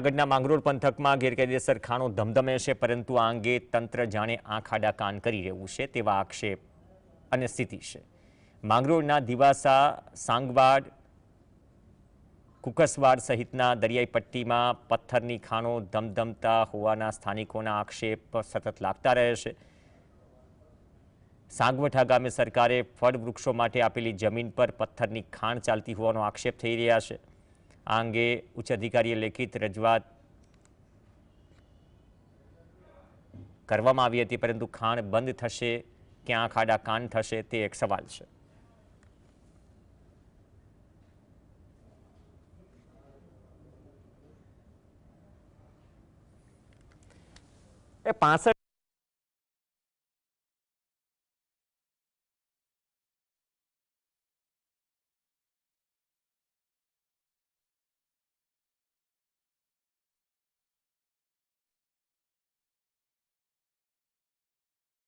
જૂનાગઢના માંગરોળ પંથકમાં ગેરકાયદેસર ખાણો ધમધમે છે, પરંતુ આ અંગે તંત્ર જાણે આંખ આડા કાન કરી રહ્યું છે તેવા આક્ષેપ અને સ્થિતિ છે। માંગરોળના દિવાસા, સાંગવાડ, કુકસવાડ સહિતના દરિયાઈ પટ્ટીમાં પથ્થરની ખાણો ધમધમતા હોવાના સ્થાનિકોના આક્ષેપ સતત લાગતા રહે છે। સાંગવઠા ગામે સરકારે ફળ વૃક્ષો માટે આપેલી જમીન પર પથ્થરની ખાણ ચાલતી હોવાનો આક્ષેપ થઈ રહ્યા છે। આ અંગે ઉચ્ચ અધિકારીએ લેખિત રજૂઆત કરવામાં આવી હતી, પરંતુ ખાણ બંધ થશે કે આંખ આડા કાન થશે તે એક સવાલ છે। એ 65